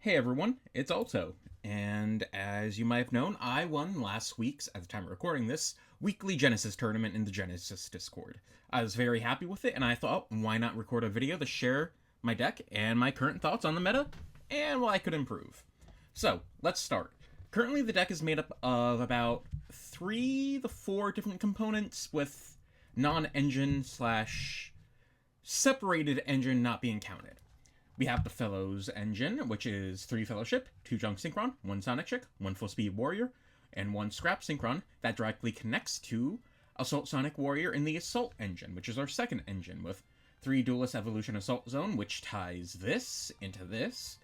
Hey everyone, it's Alto, and as you might have known, I won last week's, at the time of recording this, weekly Genesys tournament in the Genesys Discord. I was very happy with it, and I thought, why not record a video to share my deck and my current thoughts on the meta, and what I could improve. So, let's start. Currently the deck is made up of about 3 to 4 different components, with non-engine / separated engine not being counted. We have the Fellows engine, which is 3 Fellowship, 2 Junk Synchron, 1 Sonic Chick, 1 Full Speed Warrior, and 1 Scrap Synchron that directly connects to Assault Sonic Warrior in the Assault engine, which is our second engine, with 3 Duelist Evolution Assault Zone, which ties this into this,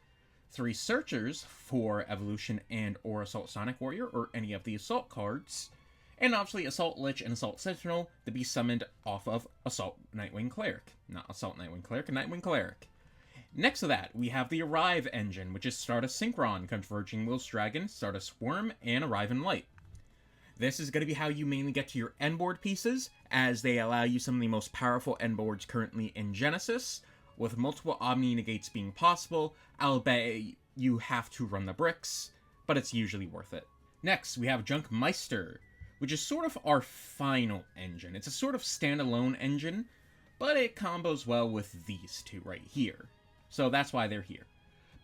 3 Searchers for Evolution and or Assault Sonic Warrior, or any of the Assault cards, and obviously Assault Lich and Assault Sentinel to be summoned off of Assault Nightwing Cleric. Not Assault Nightwing Cleric, Nightwing Cleric. Next to that, we have the Arrive engine, which is Stardust Synchron, Converging Wills Dragon, Stardust Worm, and Arrive in Light. This is going to be how you mainly get to your end board pieces, as they allow you some of the most powerful end boards currently in Genesys, with multiple Omni Negates being possible. I'll bet you have to run the bricks, but it's usually worth it. Next, we have Junk Meister, which is sort of our final engine. It's a sort of standalone engine, but it combos well with these two right here. So that's why they're here.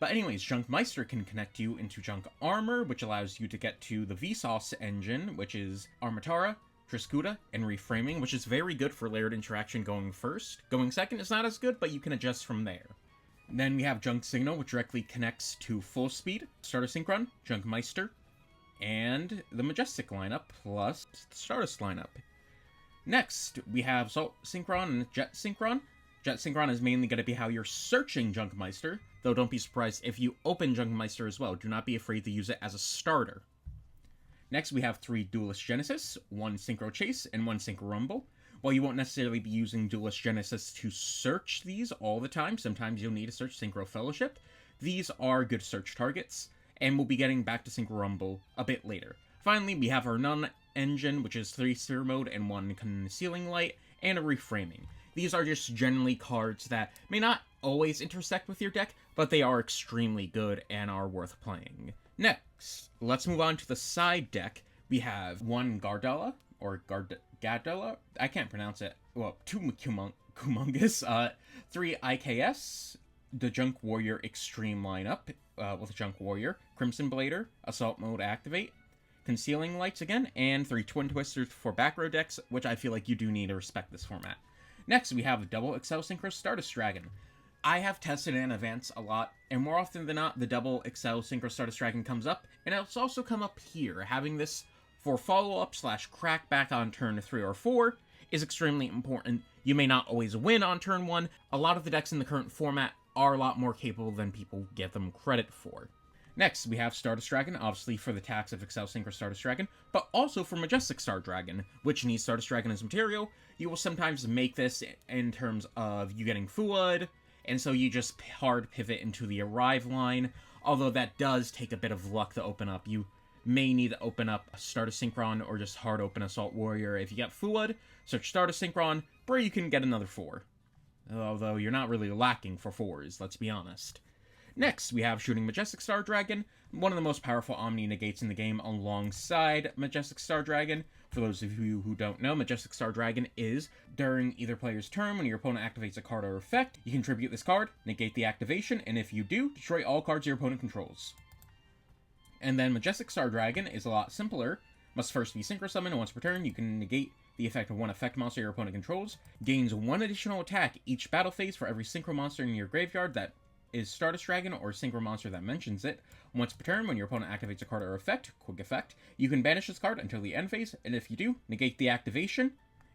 But anyways, Junk Meister can connect you into Junk Armor, which allows you to get to the Vsauce engine, which is Armatara, Triscuda, and Reframing, which is very good for layered interaction going first. Going second is not as good, but you can adjust from there. Then we have Junk Signal, which directly connects to Full Speed, Stardust Synchron, Junk Meister, and the Majestic lineup, plus the Stardust lineup. Next, we have Assault Synchron and Jet Synchron. Jet Synchron is mainly going to be how you're searching Junk Meister, though don't be surprised if you open Junk Meister as well. Do not be afraid to use it as a starter. Next, we have 3 Duelist Genesis, 1 Synchro Chase, and 1 Synchro Rumble. While you won't necessarily be using Duelist Genesis to search these all the time, sometimes you'll need to search Synchro Fellowship. These are good search targets, and we'll be getting back to Synchro Rumble a bit later. Finally, we have our Nun engine, which is 3 Sphere Mode and 1 Concealing Light, and a Reframing. These are just generally cards that may not always intersect with your deck, but they are extremely good and are worth playing. Next, let's move on to the side deck. We have 1 Gardella, or Gadella, I can't pronounce it, well, 2 Kumongous, 3 IKS, the Junk Warrior Extreme lineup, with Junk Warrior, Crimson Blader, Assault Mode Activate, Concealing Lights again, and 3 Twin Twisters for back row decks, which I feel like you do need to respect this format. Next, we have Double XL Synchro Stardust Dragon. I have tested it in advance a lot, and more often than not, the Double XL Synchro Stardust Dragon comes up, and it's also come up here. Having this for follow-up / crack back on turn 3 or 4 is extremely important. You may not always win on turn 1. A lot of the decks in the current format are a lot more capable than people give them credit for. Next, we have Stardust Dragon, obviously for the tax of XL Synchro Stardust Dragon, but also for Majestic Star Dragon, which needs Stardust Dragon as material. You will sometimes make this in terms of you getting Fuad, and so you just hard pivot into the Arrive line, although that does take a bit of luck to open up. You may need to open up a Stardust Synchron or just hard open Assault Warrior. If you get Fuad, search Stardust Synchron, where you can get another 4. Although you're not really lacking for 4s, let's be honest. Next, we have Shooting Majestic Star Dragon, one of the most powerful Omni Negates in the game alongside Majestic Star Dragon. For those of you who don't know, Majestic Star Dragon is, during either player's turn, when your opponent activates a card or effect, you contribute this card, negate the activation, and if you do, destroy all cards your opponent controls. And then Majestic Star Dragon is a lot simpler. Must first be Synchro Summoned, and once per turn, you can negate the effect of 1 effect monster your opponent controls. Gains 1 additional attack each battle phase for every Synchro monster in your graveyard that is Stardust Dragon or Synchro monster that mentions it. Once per turn, when your opponent activates a card or effect, quick effect, you can banish this card until the end phase, and if you do, negate the activation,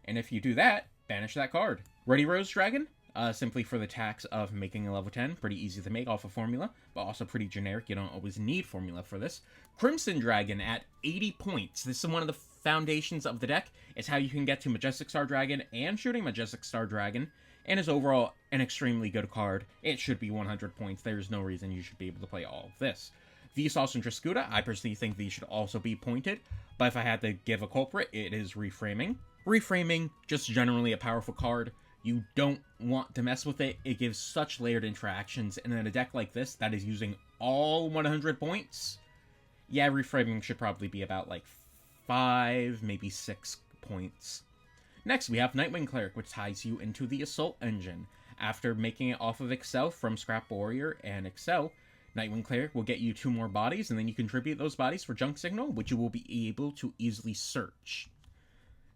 and if you do that, banish that card. Ready Rose Dragon, simply for the tax of making a level 10, pretty easy to make off of formula, but also pretty generic, you don't always need formula for this. Crimson Dragon at 80 points, this is one of the foundations of the deck, is how you can get to Majestic Star Dragon and Shooting Majestic Star Dragon, and is overall an extremely good card. It should be 100 points. There's no reason you should be able to play all of this. Vsauce and Triscuda, I personally think these should also be pointed, but if I had to give a culprit, it is Reframing. Reframing, just generally a powerful card. You don't want to mess with it. It gives such layered interactions, and in a deck like this that is using all 100 points, yeah, reframing should probably be about like 5, maybe 6 points. Next, we have Nightwing Cleric, which ties you into the Assault Engine. After making it off of Excel from Scrap Warrior and Excel, Nightwing Cleric will get you 2 more bodies, and then you contribute those bodies for Junk Signal, which you will be able to easily search.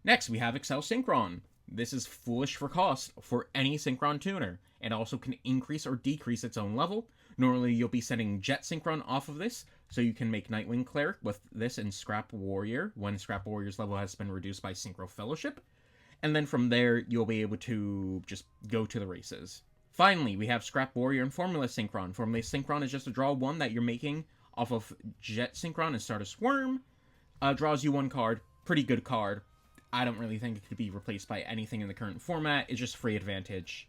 Next, we have Excel Synchron. This is foolish for cost for any Synchron tuner, and also can increase or decrease its own level. Normally, you'll be setting Jet Synchron off of this, so you can make Nightwing Cleric with this in Scrap Warrior, when Scrap Warrior's level has been reduced by Synchro Fellowship. And then from there, you'll be able to just go to the races. Finally, we have Scrap Warrior and Formula Synchron. Formula Synchron is just a draw 1 that you're making off of Jet Synchron and Start a Swarm. Draws you 1 card. Pretty good card. I don't really think it could be replaced by anything in the current format. It's just free advantage.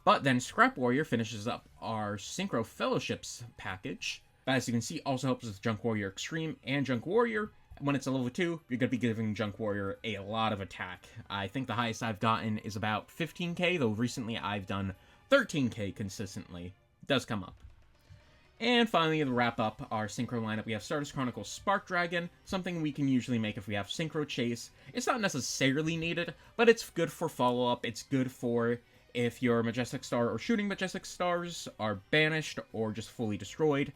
But then Scrap Warrior finishes up our Synchro Fellowships package. As you can see, also helps with Junk Warrior Extreme and Junk Warrior. When it's a level 2, you're going to be giving Junk Warrior a lot of attack. I think the highest I've gotten is about 15k, though recently I've done 13k consistently. It does come up. And finally, to wrap up our Synchro lineup, we have Stardust Chronicle Spark Dragon, something we can usually make if we have Synchro Chase. It's not necessarily needed, but it's good for follow-up. It's good for if your Majestic Star or Shooting Majestic Stars are banished or just fully destroyed.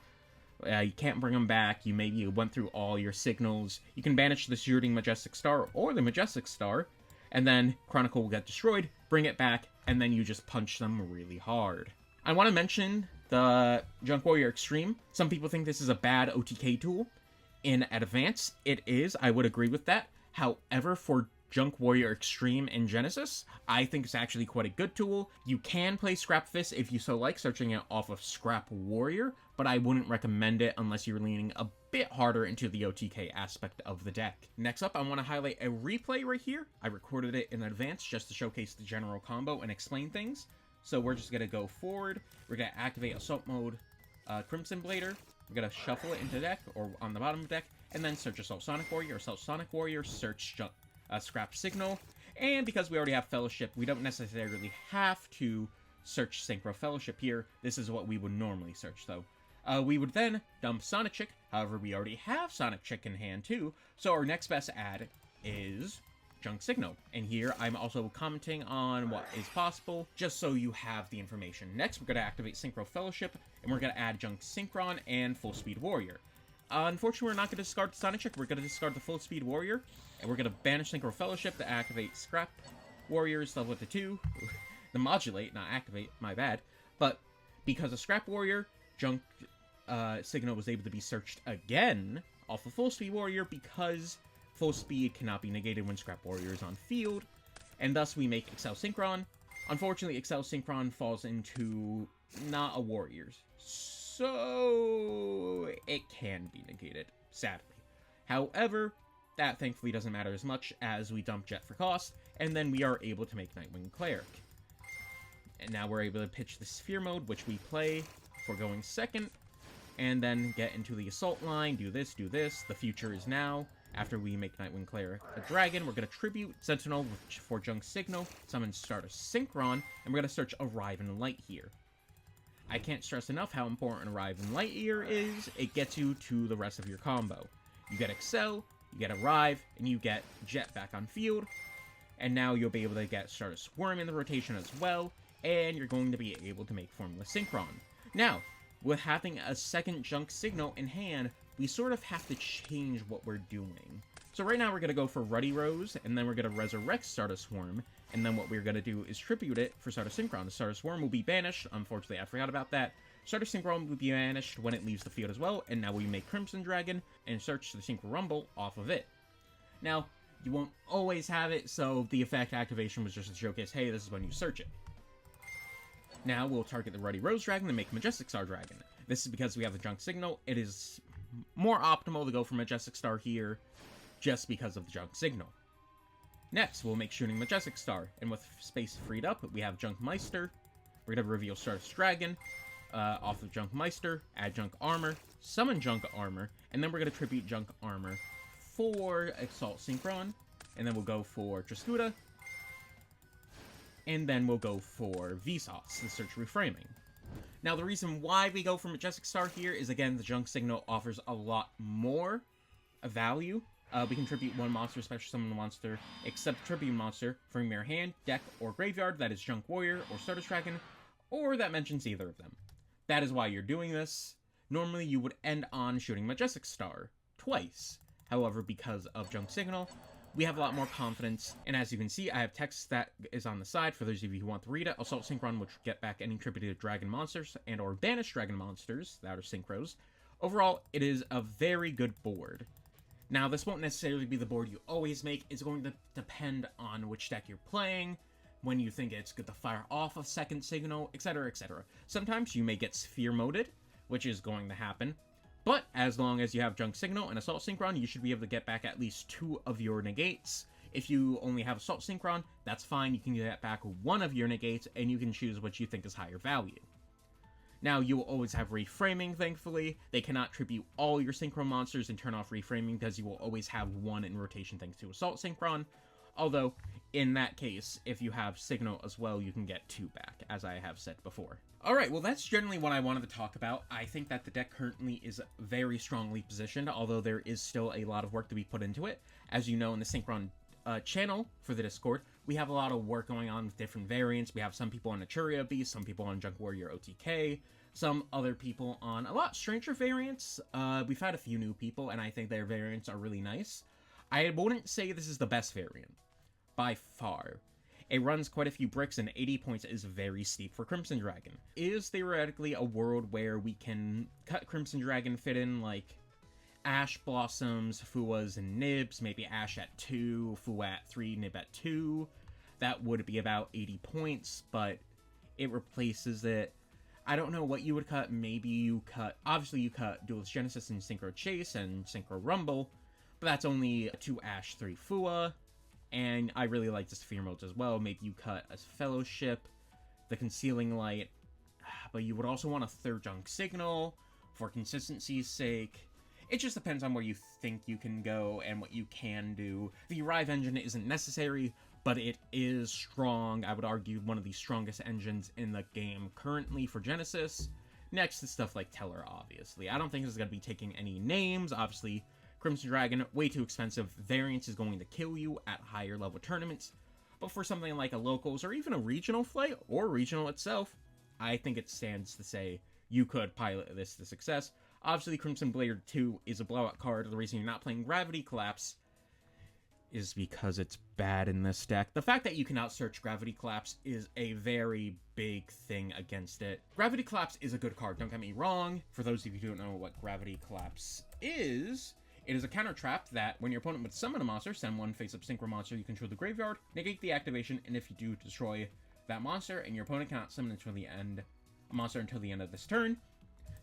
You can't bring them back. You maybe went through all your signals. You can banish the Shooting Majestic Star or the Majestic Star, and then Chronicle will get destroyed, bring it back, and then you just punch them really hard. I want to mention the Junk Warrior Extreme. Some people think this is a bad OTK tool. In Advance, it is. I would agree with that. However, for Junk Warrior Extreme in Genesys, I think it's actually quite a good tool. You can play Scrap Fist if you so like, searching it off of Scrap Warrior, but I wouldn't recommend it unless you're leaning a bit harder into the OTK aspect of the deck. Next up, I want to highlight a replay right here. I recorded it in advance just to showcase the general combo and explain things. So we're just going to go forward. We're going to activate Assault Mode Crimson Blader. We're going to shuffle it into deck, or on the bottom of the deck, and then search Assault Sonic Warrior, Assault Sonic Warrior, search Scrap Signal. And because we already have Fellowship, we don't necessarily have to search Synchro Fellowship here. This is what we would normally search, though. We would then dump Sonic Chick. However, we already have Sonic Chick in hand, too. So our next best add is Junk Signal. And here, I'm also commenting on what is possible, just so you have the information. Next, we're going to activate Synchro Fellowship, and we're going to add Junk Synchron and Full Speed Warrior. Unfortunately, we're not going to discard the Sonic Chick. We're going to discard the Full Speed Warrior, and we're going to banish Synchro Fellowship to activate Scrap Warriors level to 2. The modulate, not activate, my bad. But because of Scrap Warrior, Junk Signal was able to be searched again off of Full Speed Warrior because Full Speed cannot be negated when Scrap Warrior is on field, and thus we make Excel Synchron. Unfortunately, Excel Synchron falls into not a Warriors, so it can be negated, sadly. However, that thankfully doesn't matter as much as we dump Jet for cost, and then we are able to make Nightwing Cleric. And now we're able to pitch the Sphere Mode, which we play for going second, and then get into the Assault line, do this, the future is now. After we make Nightwing Cleric a dragon, we're going to tribute Sentinel for Junk Signal, summon Stardust Synchron, and we're going to search Arrive in Light here. I can't stress enough how important Arrive in Light here is. It gets you to the rest of your combo. You get Excel, you get Arrive, and you get Jet back on field. And now you'll be able to get Stardust Worm in the rotation as well, and you're going to be able to make Formula Synchron. Now, with having a second Junk Signal in hand, we sort of have to change what we're doing. So right now we're going to go for Ruddy Rose, and then we're going to resurrect Stardust Worm, and then what we're going to do is tribute it for Stardust Synchron. The Stardust Worm will be banished. Unfortunately, I forgot about that. Stardust Synchron will be banished when it leaves the field as well, and now we make Crimson Dragon and search the Synchro Rumble off of it. Now, you won't always have it, so the effect activation was just to showcase, hey, this is when you search it. Now we'll target the Ruddy Rose Dragon and make Majestic Star Dragon. This is because we have the Junk Signal. It is more optimal to go for Majestic Star here, just because of the Junk Signal. Next, we'll make Shooting Majestic Star, and with space freed up, we have Junk Meister. We're going to reveal Stardust Dragon off of Junk Meister, add Junk Armor, summon Junk Armor, and then we're going to tribute Junk Armor for Assault Synchron, and then we'll go for Triscuda, and then we'll go for Vsauce, the search reframing. Now, the reason why we go for Majestic Star here is, again, the Junk Signal offers a lot more value. We can tribute one monster, special summon monster, except tribute monster from your hand, deck, or graveyard that is Junk Warrior or Stardust Dragon, or that mentions either of them. That is why you're doing this. Normally, you would end on shooting Majestic Star twice. However, because of Junk Signal, we have a lot more confidence, and as you can see, I have text that is on the side for those of you who want to read it. Assault Synchron, which will get back any tributed dragon monsters and or banished dragon monsters that are synchros. Overall, it is a very good board. Now, this won't necessarily be the board you always make. It's going to depend on which deck you're playing, when you think it's good to fire off a second signal, etc, etc. Sometimes you may get sphere-moded, which is going to happen. But as long as you have Junk Signal and Assault Synchron, you should be able to get back at least 2 of your negates. If you only have Assault Synchron, that's fine. You can get back 1 of your negates, and you can choose what you think is higher value. Now, you will always have reframing, thankfully. They cannot tribute all your Synchro monsters and turn off reframing, because you will always have 1 in rotation thanks to Assault Synchron. Although, in that case, if you have Signal as well, you can get 2 back, as I have said before. Alright, well that's generally what I wanted to talk about. I think that the deck currently is very strongly positioned, although there is still a lot of work to be put into it. As you know, in the Synchron channel for the Discord, we have a lot of work going on with different variants. We have some people on Naturia Beast, some people on Junk Warrior OTK, some other people on a lot stranger variants. We've had a few new people, and I think their variants are really nice. I wouldn't say this is the best variant, by far. It runs quite a few bricks, and 80 points is very steep for Crimson Dragon. Is theoretically a world where we can cut Crimson Dragon, fit in, like, Ash Blossoms, Fuas, and Nibs, maybe Ash at 2, Fu at 3, Nib at 2. That would be about 80 points, but it replaces it. I don't know what you would cut. Maybe you cut... Obviously, you cut Duelist Genesys and Synchro Chase and Synchro Rumble, but that's only 2 Ash, 3 Fua. And I really like the Sphere modes as well. Maybe you cut a Fellowship, the Concealing Light, but you would also want a 3rd Junk Signal for consistency's sake. It just depends on where you think you can go and what you can do. The Arrive engine isn't necessary, but it is strong. I would argue one of the strongest engines in the game currently for Genesis. Next to stuff like Teller, obviously. I don't think this is going to be taking any names. Obviously, Crimson Dragon, way too expensive. Variance is going to kill you at higher level tournaments. But for something like a locals or even a regional flight or regional itself, I think it stands to say you could pilot this to success. Obviously, Crimson Blader 2 is a blowout card. The reason you're not playing Gravity Collapse is because it's bad in this deck. The fact that you can outsearch Gravity Collapse is a very big thing against it. Gravity Collapse is a good card, don't get me wrong. For those of you who don't know what Gravity Collapse is, it is a counter trap that when your opponent would summon a monster, send one face-up synchro monster you control the graveyard, negate the activation, and if you do, destroy that monster, and your opponent cannot summon a monster until the end of this turn.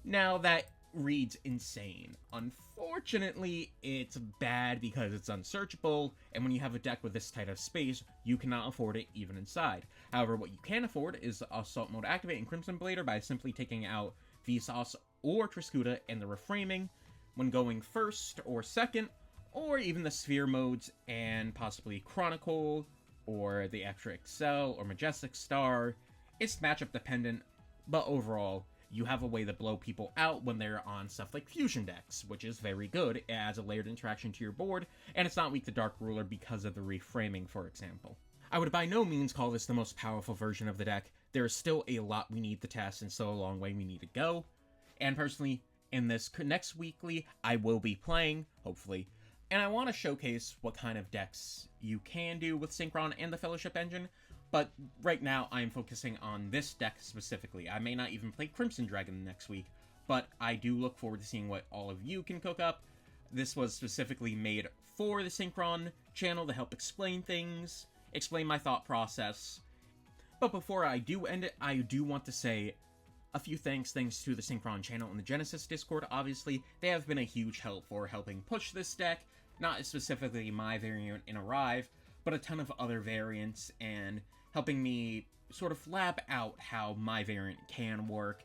Now, that reads insane. Unfortunately, it's bad because it's unsearchable, and when you have a deck with this tight of space, you cannot afford it even inside. However, what you can afford is Assault Mode Activate in Crimson Blader by simply taking out Vsauce or Triscuta and the Reframing when going first or second, or even the Sphere modes and possibly Chronicle, or the Extra Excel, or Majestic Star. It's matchup dependent, but overall, you have a way to blow people out when they're on stuff like Fusion decks, which is very good. It adds a layered interaction to your board, and it's not weak to Dark Ruler because of the reframing, for example. I would by no means call this the most powerful version of the deck. There is still a lot we need to test, and still a long way we need to go. And personally, in this next weekly, I will be playing, hopefully, and I want to showcase what kind of decks you can do with Synchron and the Fellowship engine. But right now, I'm focusing on this deck specifically. I may not even play Crimson Dragon next week, but I do look forward to seeing what all of you can cook up. This was specifically made for the Synchron channel to help explain things, explain my thought process. But before I do end it, I do want to say a few thanks to the Synchron channel and the Genesis Discord. Obviously, they have been a huge help for helping push this deck, not specifically my variant in Arrive, but a ton of other variants, and helping me sort of lab out how my variant can work.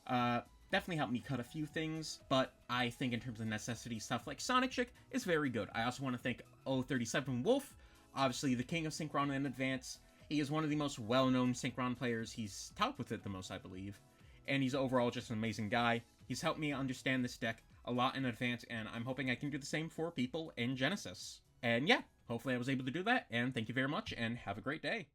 Definitely helped me cut a few things, but I think in terms of necessity, stuff like Sonic Chick is very good. I also want to thank 037 Wolf, obviously the king of Synchron in advance. He is one of the most well-known Synchron players. He's topped with it the most, I believe. And he's overall just an amazing guy. He's helped me understand this deck a lot in advance, and I'm hoping I can do the same for people in Genesys. And yeah, hopefully I was able to do that, and thank you very much, and have a great day.